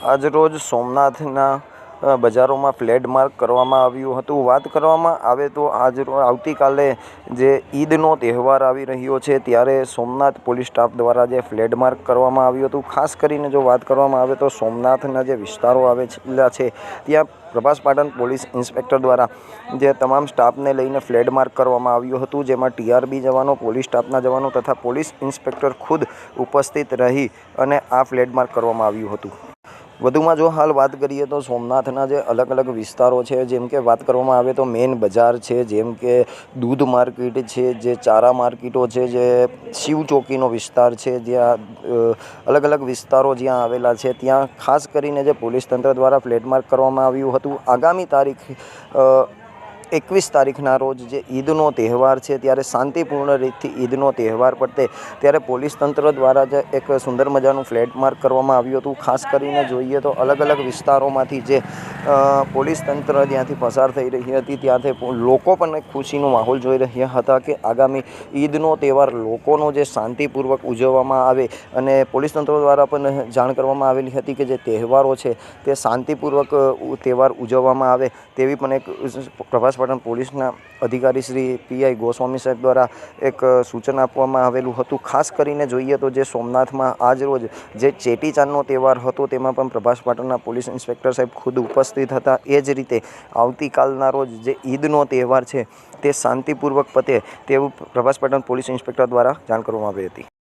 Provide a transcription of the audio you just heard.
આજરોજ સોમનાથના બજારોમાં flag March કરવામાં આવ્યું હતું। વાત કરવામાં આવે તો આવતીકાલે જે ઈદનો તહેવાર આવી રહ્યો છે ત્યારે સોમનાથ પોલીસ સ્ટાફ દ્વારા જે ફ્લેગ માર્ચ કરવામાં આવ્યું હતું। ખાસ કરીને જો વાત કરવામાં આવે તો સોમનાથના જે વિસ્તારો આવેલા છે ત્યાં પ્રભાસ પાટણ પોલીસ ઇન્સ્પેક્ટર દ્વારા જે તમામ સ્ટાફને લઈને ફ્લેગ માર્ચ કરવામાં આવ્યું હતું, જેમાં ટીઆરબી જવાનો, પોલીસ સ્ટાફના જવાનો તથા પોલીસ ઇન્સ્પેક્ટર ખુદ ઉપસ્થિત રહી અને આ ફ્લેગ માર્ચ કરવામાં આવ્યું હતું। વધુમાં જો હાલ વાત કરીએ તો સોમનાથના જે અલગ અલગ વિસ્તારો છે, જેમ કે વાત કરવામાં આવે તો મેઇન બજાર છે, જેમ કે દૂધ માર્કેટ છે, જે ચારા માર્કેટો છે, જે શિવ ચોકીનો વિસ્તાર છે, જ્યાં અલગ અલગ વિસ્તારો જ્યાં આવેલા છે ત્યાં ખાસ કરીને જે પોલીસ તંત્ર દ્વારા ફ્લેગ માર્ચ કરવામાં આવ્યું હતું। આગામી તારીખ 21 તારીખના રોજ જે ઈદનો તહેવાર છે ત્યારે શાંતિપૂર્ણ રીતથી ઈદનો તહેવાર પતે ત્યારે પોલીસ તંત્ર દ્વારા જ એક સુંદર મજાનું ફ્લેગ માર્ચ કરવામાં આવ્યું હતું। ખાસ કરીને જોઈએ તો અલગ અલગ વિસ્તારોમાંથી જે પોલીસ તંત્ર જ્યાંથી પસાર થઈ રહી હતી ત્યાંથી લોકો પણ એક ખુશીનો માહોલ જોઈ રહ્યા હતા કે આગામી ઈદનો તહેવાર લોકોનો જે શાંતિપૂર્વક ઉજવવામાં આવે અને પોલીસ તંત્ર દ્વારા પણ જાણ કરવામાં આવેલી હતી કે જે તહેવારો છે તે શાંતિપૂર્વક તહેવાર ઉજવવામાં આવે તેવી પણ એક પ્રભાસ પાટણ પોલીસના અધિકારી શ્રી પીઆઈ ગોસ્વામી સાહેબ દ્વારા એક સૂચન આપવામાં આવેલું હતું। ખાસ કરીને જોઈએ તો જે સોમનાથમાં આજરોજ જે ચેટીચાંદનો તહેવાર હતો તેમાં પણ પ્રભાસ પાટણના પોલીસ ઇન્સ્પેક્ટર સાહેબ ખુદ ઉપસ્થિત હતા। એ જ રીતે આવતીકાલના રોજ જે ઈદનો તહેવાર છે તે શાંતિપૂર્વક પતે તેવું પ્રભાસ પાટણ પોલીસ ઇન્સ્પેક્ટર દ્વારા જાણ કરવામાં આવી હતી।